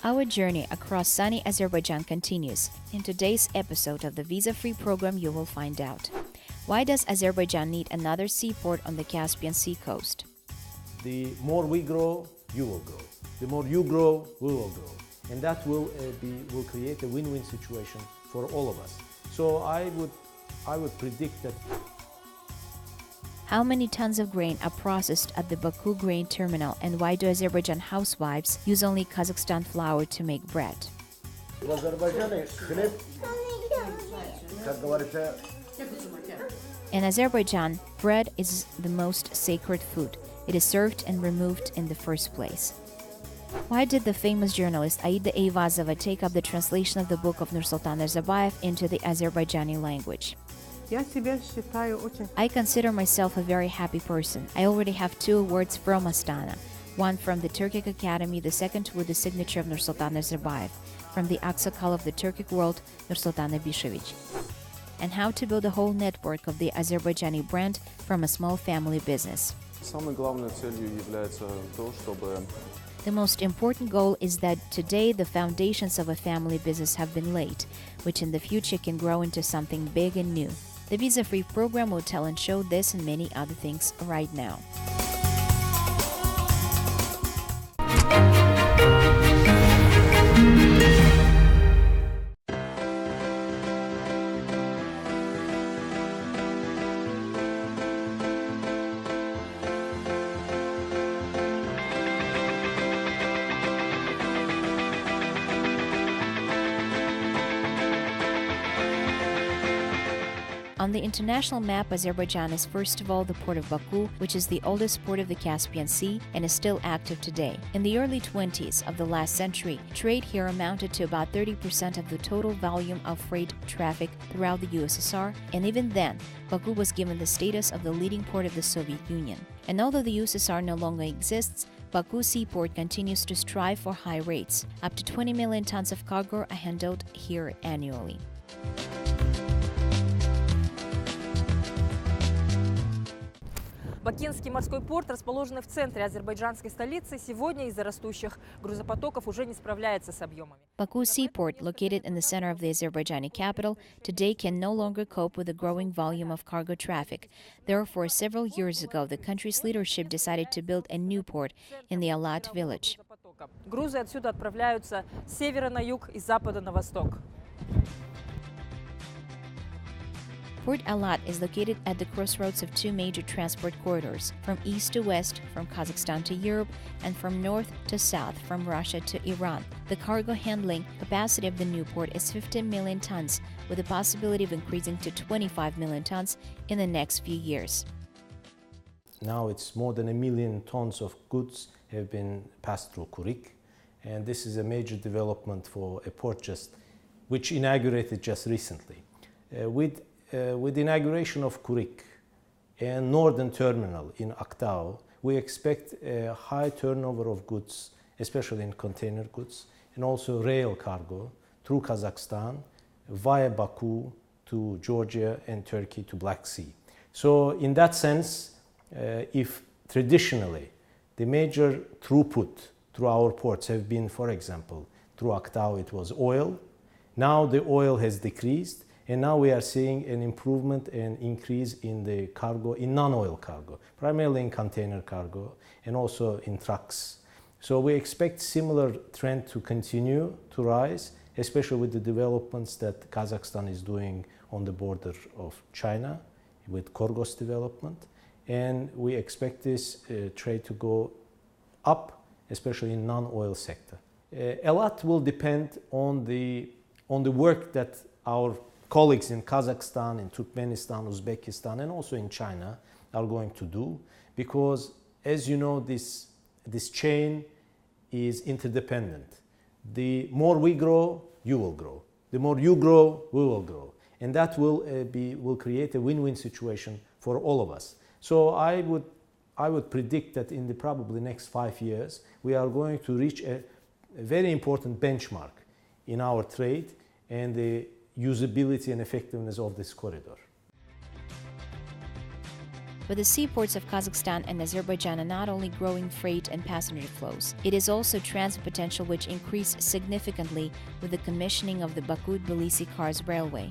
Our journey across sunny Azerbaijan continues. In today's episode of the visa-free program, you will find out: why does Azerbaijan need another seaport on the Caspian Sea coast? The more we grow, you will grow. The more you grow, we will grow. And that will create a win-win situation for all of us. So I would predict that. How many tons of grain are processed at the Baku grain terminal, and why do Azerbaijan housewives use only Kazakhstan flour to make bread? In Azerbaijan, bread is the most sacred food. It is served and removed in the first place. Why did the famous journalist Aida Eyvazova take up the translation of the book of Nursultan Nazarbayev into the Azerbaijani language? I consider myself a very happy person. I already have 2 awards from Astana, one from the Turkic Academy, the second with the signature of Nursultan Nazarbayev, from the Aksakal of the Turkic world, Nursultan Abishevich. And how to build a whole network of the Azerbaijani brand from a small family business. The most important goal is that today the foundations of a family business have been laid, which in the future can grow into something big and new. The visa-free program will tell and show this and many other things right now. On the international map, Azerbaijan is first of all the port of Baku, which is the oldest port of the Caspian Sea and is still active today. In the early 20s of the last century, trade here amounted to about 30% of the total volume of freight traffic throughout the USSR, and even then, Baku was given the status of the leading port of the Soviet Union. And although the USSR no longer exists, Baku seaport continues to strive for high rates. Up to 20 million tons of cargo are handled here annually. Бакинский морской порт, расположенный в центре азербайджанской столицы, сегодня из-за растущих грузопотоков уже не справляется с объемами. Baku seaport, located in the center of the Azerbaijani capital, today can no longer cope with the growing volume of cargo traffic. Therefore, several years ago, the country's leadership decided to build a new port in the Alat village. Грузы отсюда отправляются с севера на юг и с запада на восток. Port Alat is located at the crossroads of 2 major transport corridors, from east to west, from Kazakhstan to Europe, and from north to south, from Russia to Iran. The cargo handling capacity of the new port is 15 million tons, with the possibility of increasing to 25 million tons in the next few years. Now it's more than 1 million tons of goods have been passed through Kurik, and this is a major development for a port which inaugurated just recently. With the inauguration of Kurik and Northern Terminal in Aktau, we expect a high turnover of goods, especially in container goods, and also rail cargo through Kazakhstan via Baku to Georgia and Turkey to Black Sea. So in that sense, if traditionally the major throughput through our ports have been, for example, through Aktau it was oil, now the oil has decreased. And now we are seeing an improvement and increase in the cargo, in non-oil cargo, primarily in container cargo and also in trucks. So we expect similar trend to continue to rise, especially with the developments that Kazakhstan is doing on the border of China with Korgos development. And we expect this trade to go up, especially in non-oil sector. A lot will depend on the work that our colleagues in Kazakhstan, in Turkmenistan, Uzbekistan, and also in China are going to do, because as you know, this chain is interdependent. The more we grow, you will grow. The more you grow, we will grow. And that will create a win-win situation for all of us. So I would predict that in the probably next 5 years, we are going to reach a very important benchmark in our trade and the usability and effectiveness of this corridor. But the seaports of Kazakhstan and Azerbaijan are not only growing freight and passenger flows, it is also transit potential which increased significantly with the commissioning of the Baku-Tbilisi-Kars railway.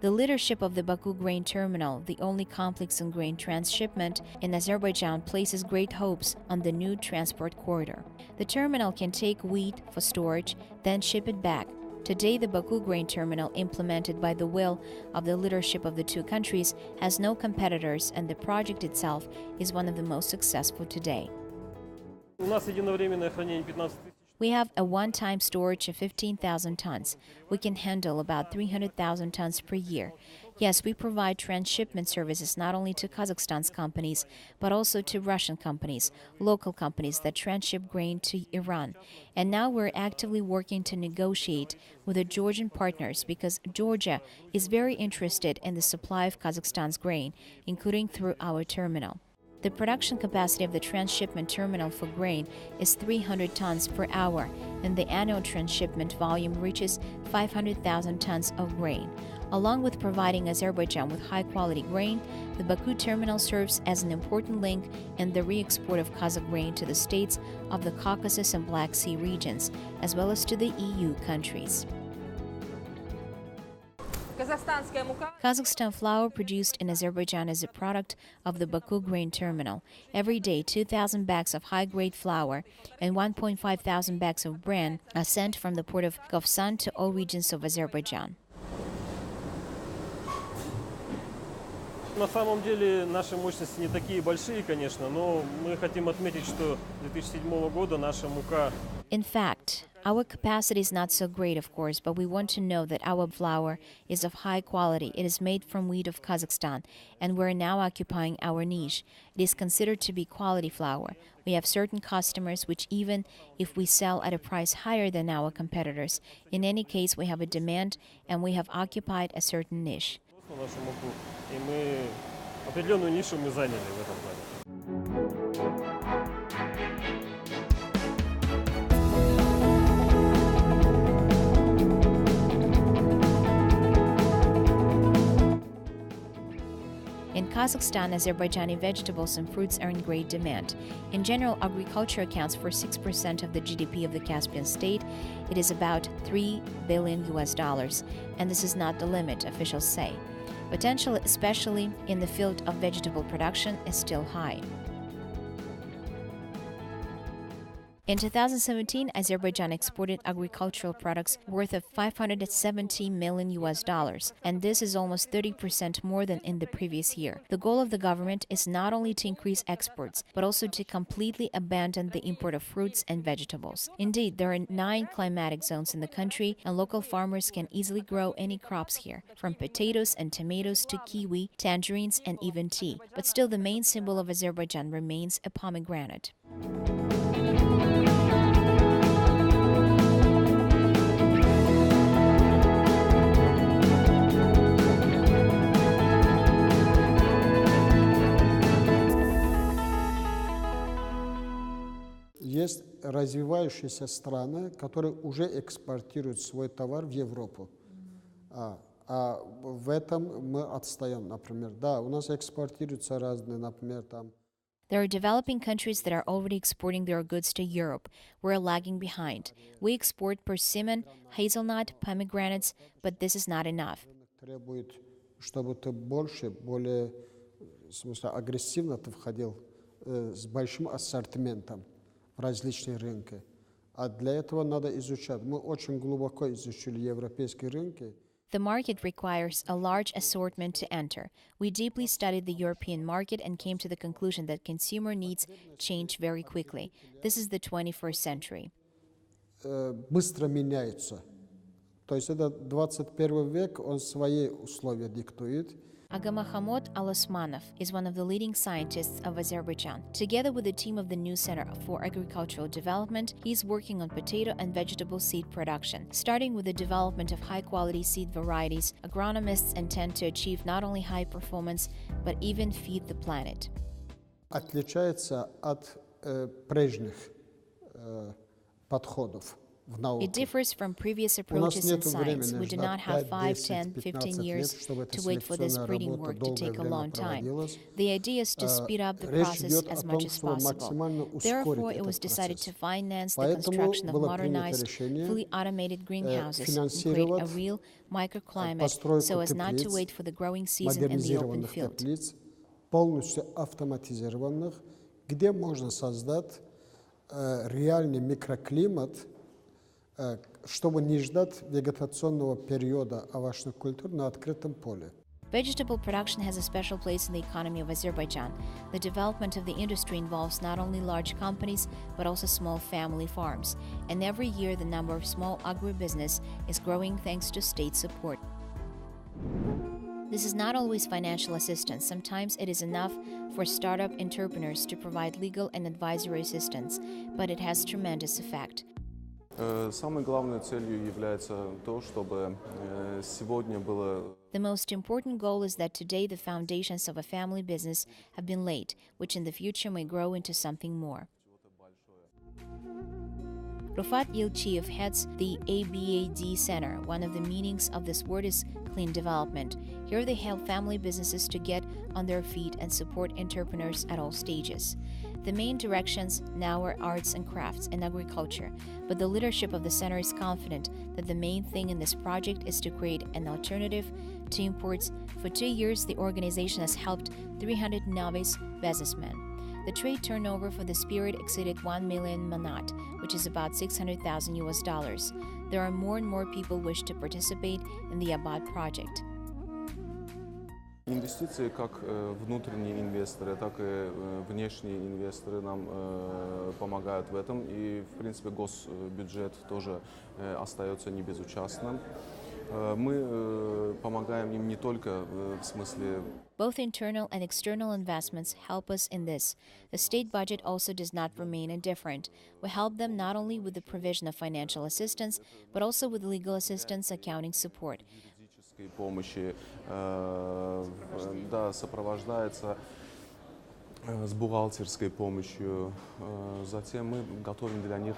The leadership of the Baku grain terminal, the only complex in grain transshipment in Azerbaijan, places great hopes on the new transport corridor. The terminal can take wheat for storage, then ship it back. Today, the Baku grain terminal, implemented by the will of the leadership of the two countries, has no competitors, and the project itself is one of the most successful today. We have a one-time storage of 15,000 tons. We can handle about 300,000 tons per year. Yes, we provide transshipment services not only to Kazakhstan's companies, but also to Russian companies, local companies that transship grain to Iran. And now we're actively working to negotiate with the Georgian partners because Georgia is very interested in the supply of Kazakhstan's grain, including through our terminal. The production capacity of the transshipment terminal for grain is 300 tons per hour, and the annual transshipment volume reaches 500,000 tons of grain. Along with providing Azerbaijan with high-quality grain, the Baku terminal serves as an important link in the re-export of Kazakh grain to the states of the Caucasus and Black Sea regions, as well as to the EU countries. Kazakhstan flour produced in Azerbaijan is a product of the Baku grain terminal. Every day, 2,000 bags of high-grade flour and 1,500 bags of bran are sent from the port of Kafsan to all regions of Azerbaijan. На самом деле наши мощности не такие большие, конечно, но мы хотим отметить, что с 2007 года наша мука. In fact, our capacity is not so great, of course, but we want to know that our flour is of high quality. It is made from wheat of Kazakhstan, and we're now occupying our niche. It is considered to be quality flour. We have certain customers which, even if we sell at a price higher than our competitors, in any case we have a demand and we have occupied a certain niche. Нашу муку, и мы определенную нишу мы заняли в этом плане. In Kazakhstan, Azerbaijani vegetables and fruits are in great demand. In general, agriculture accounts for 6% of the GDP of the Caspian state. It is about $3 billion, and this is not the limit, officials say. Potential, especially in the field of vegetable production, is still high. In 2017, Azerbaijan exported agricultural products worth of $570 million, and this is almost 30% more than in the previous year. The goal of the government is not only to increase exports, but also to completely abandon the import of fruits and vegetables. Indeed, there are 9 climatic zones in the country, and local farmers can easily grow any crops here, from potatoes and tomatoes to kiwi, tangerines, and even tea. But still, the main symbol of Azerbaijan remains a pomegranate. Есть развивающиеся страны, которые уже экспортируют свой товар в Европу. А в этом мы отстаем, например. Да, у нас экспортируются разные, например, там. There are developing countries that are already exporting their goods to Europe. We're lagging behind. We export persimmon, hazelnut, pomegranates, but this is not enough. Требует, чтобы ты больше, более, в смысле, агрессивно ты входил с большим ассортиментом в различные рынки. А для этого надо изучать. Мы очень глубоко изучили европейские рынки. The market requires a large assortment to enter. We deeply studied the European market and came to the conclusion that consumer needs change very quickly. This is the 21st century. Быстро меняется. То есть это 21 век, он свои условия диктует. Agamahamot Al-Osmanov is one of the leading scientists of Azerbaijan. Together with a team of the New Center for Agricultural Development, he's working on potato and vegetable seed production. Starting with the development of high-quality seed varieties, agronomists intend to achieve not only high performance, but even feed the planet. Отличается от прежних подходов в науке. It differs from previous approaches in science. We do not have 5, 10, 15 years to wait for this breeding work to take a long time. The idea is to speed up the process as much as possible. Therefore, it was decided to finance the construction of modernized, fully automated greenhouses and create a real microclimate so as not to wait for the growing season in the open field. Полностью автоматизированных, где можно создать реальный микроклимат, чтобы не ждать вегетационного периода овощных культур на открытом поле. Vegetable production has a special place in the economy of Azerbaijan. The development of the industry involves not only large companies, but also small family farms. And every year, the number of small agribusiness is growing thanks to state support. This is not always financial assistance. Sometimes it is enough for startup entrepreneurs to provide legal and advisory assistance, but it has tremendous effect. Самой главной целью является то, чтобы сегодня было. The most important goal is that today the foundations of a family business have been laid, which in the future may grow into something more. Rufat Yilchiev heads the ABAD Center. One of the meanings of this word is clean development. Here they help family businesses to get on their feet and support entrepreneurs at all stages. The main directions now are arts and crafts and agriculture, but the leadership of the center is confident that the main thing in this project is to create an alternative to imports. For 2 years, the organization has helped 300 novice businessmen. The trade turnover for the spirit exceeded 1 million manat, which is about $600,000. There are more and more people wish to participate in the Abad project. Инвестиции, как внутренние инвесторы, так и внешние инвесторы нам помогают в этом. И, в принципе, госбюджет тоже остается не безучастным. Мы помогаем им не только в смысле. Both internal and external investments help us in this. The state budget also does not remain indifferent. We help them not only with the provision of financial assistance, but also with legal assistance, accounting support. Помощи, да, сопровождается с бухгалтерской помощью. Затем мы готовим для них,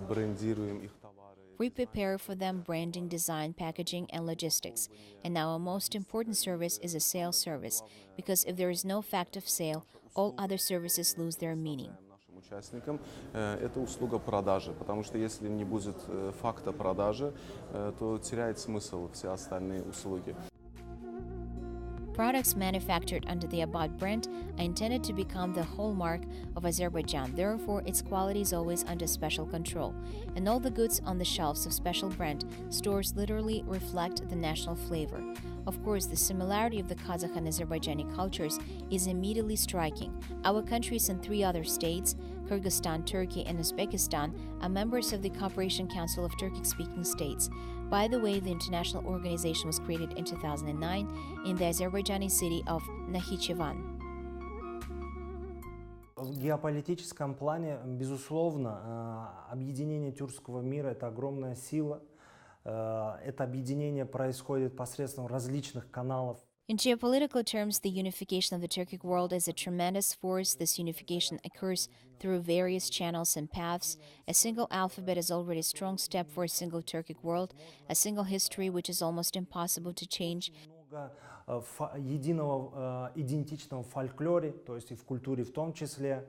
брендируем их товары. We prepare for them branding, design, packaging, and logistics. And now our most important service is a sales service, because if there is no fact of sale, all other services lose their meaning. Участникам это услуга продажи, потому что если не будет факта продажи, то теряет смысл все остальные услуги. Products manufactured under the Abad brand are intended to become the hallmark of Azerbaijan. Therefore, its quality is always under special control. And all the goods on the shelves of special brand stores literally reflect the national flavor. Of course, the similarity of the Kazakh and Azerbaijani cultures is immediately striking. Our countries and 3 other states, Kyrgyzstan, Turkey, and Uzbekistan, are members of the Cooperation Council of Turkic-speaking states. By the way, the international organization was created in 2009 in the Azerbaijani city of Nakhichevan. В геополитическом плане, безусловно, объединение тюркского мира – это огромная сила. Это объединение происходит посредством различных каналов. In geopolitical terms, the unification of the Turkic world is a tremendous force. This unification occurs through various channels and paths. A single alphabet is already a strong step for a single Turkic world, a single history which is almost impossible to change. Единого идентичного фольклоре, то есть и в культуре в том числе.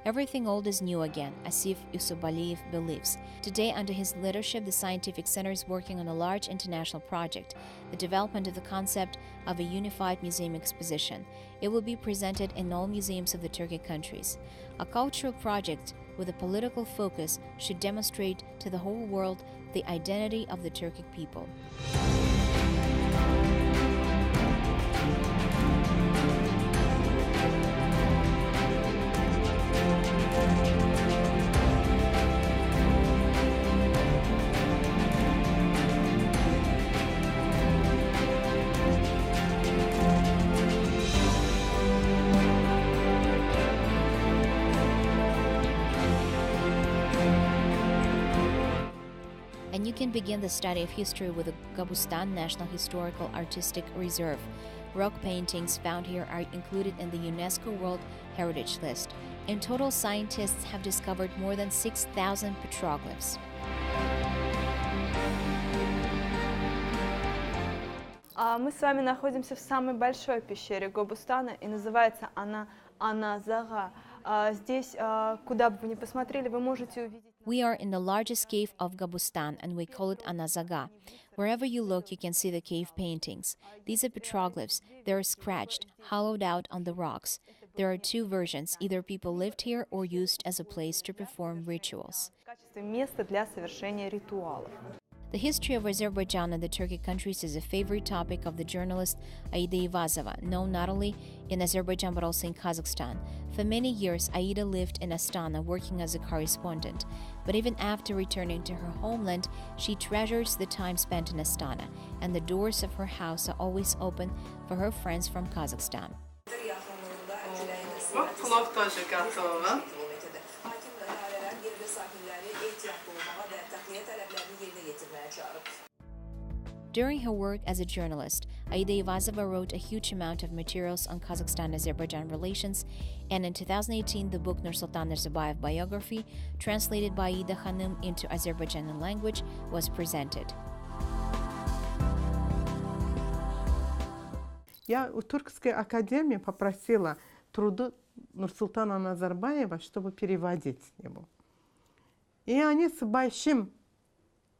Everything old is new again, Asif Yusubaliyev believes. Today, under his leadership, the Scientific Center is working on a large international project, the development of the concept of a unified museum exposition. It will be presented in all museums of the Turkic countries. A cultural project with a political focus should demonstrate to the whole world the identity of the Turkic people. And you can begin the study of history with the Gabustan National Historical Artistic Reserve. Rock paintings found here are included in the UNESCO World Heritage List. In total, scientists have discovered more than 6,000 petroglyphs. Мы с вами находимся в самой большой пещере Гобустана, и называется она Аназага. Здесь, куда бы вы ни посмотрели, вы можете увидеть... We are in the largest cave of Gabustan, and we call it Anazaga. Wherever you look, you can see the cave paintings. These are petroglyphs. They're scratched, hollowed out on the rocks. There are two versions. Either people lived here or used as a place to perform rituals. Место для совершения ритуалов. The history of Azerbaijan and the Turkic countries is a favorite topic of the journalist Aida Ivazova, known not only in Azerbaijan but also in Kazakhstan. For many years, Aida lived in Astana, working as a correspondent. But even after returning to her homeland, she treasures the time spent in Astana, and the doors of her house are always open for her friends from Kazakhstan. During her work as a journalist, Aida Ivazova wrote a huge amount of materials on Kazakhstan-Azerbaijan relations, and in 2018 the book Nursultan Nazarbayev Biography, translated by Aida Khanum into Azerbaijani language, was presented. Я у Туркской академии попросила труды Нурсултана Назарбаева, чтобы переводить его. И они с большим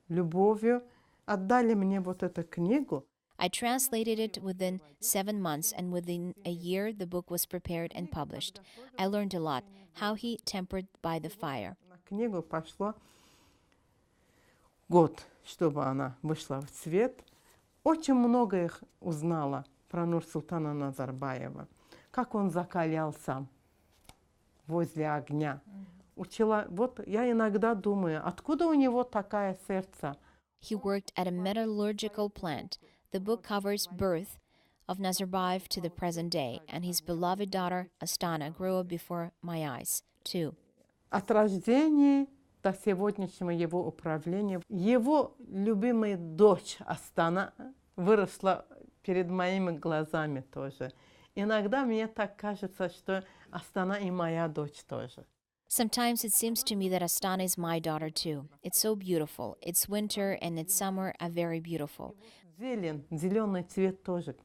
любовью отдали мне вот эту книгу. I translated it within 7 months, and within a year the book was prepared and published. I learned a lot, how he tempered by the fire. На книгу пошло год, чтобы она вышла в свет. Очень много их узнала про Нурсултана Назарбаева, как он закалялся возле огня. Учила, вот я иногда думаю, откуда у него такое сердце? He worked at a metallurgical plant. The book covers birth of Nazarbayev to the present day, and his beloved daughter Astana grew up before my eyes, too. От рождения до сегодняшнего его управления его любимая дочь Астана выросла перед моими глазами тоже. Иногда мне так кажется, что Астана и моя дочь тоже. Sometimes it seems to me that Astana is my daughter too. It's so beautiful. Its winter and its summer are very beautiful. Зеленый цвет тоже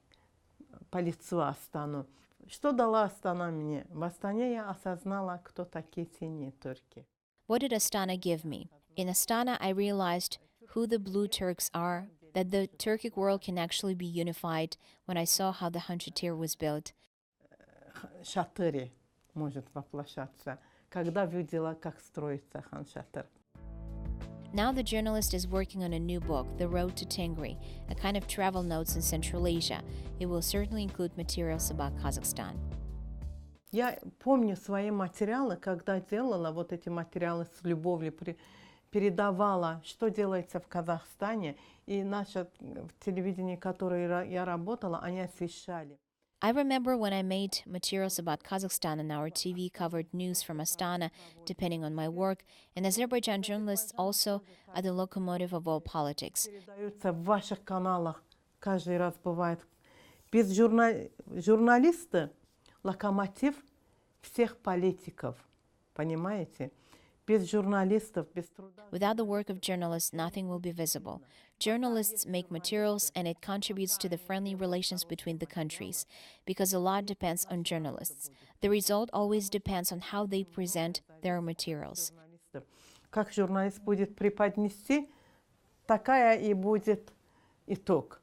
по лицу Астану. Что дала Астана мне? В Астане я осознала, кто такие синие турки. What did Astana give me? In Astana, I realized who the Blue Turks are, that the Turkic world can actually be unified when I saw how the Han Shatir was built. Шатыре может воплощаться, когда видела, как строится Хан Шатыр. Now the journalist is working on a new book, The Road to Tengri, a kind of travel notes in Central Asia. It will certainly include materials about Kazakhstan. Я помню свои материалы, когда делала вот эти материалы с любовью, передавала, что делается в Казахстане, и наше телевидение, которое я работала, они освещали. I remember when I made materials about Kazakhstan and our TV covered news from Astana, depending on my work, and Azerbaijan journalists also are the locomotive of all politics. Передаются в ваших каналах, каждый раз бывает. Без журналиста локомотив всех политиков, понимаете? Без журналистов, без труда. Without the work of journalists, nothing will be visible. Journalists make materials, and it contributes to the friendly relations between the countries, because a lot depends on journalists. The result always depends on how they present their materials. Как журналист будет преподнести, такая и будет итог.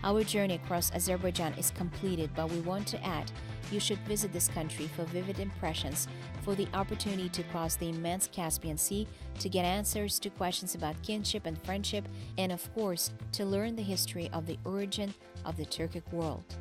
Our journey across Azerbaijan is completed, but we want to add, you should visit this country for vivid impressions, for the opportunity to cross the immense Caspian Sea, to get answers to questions about kinship and friendship, and of course, to learn the history of the origin of the Turkic world.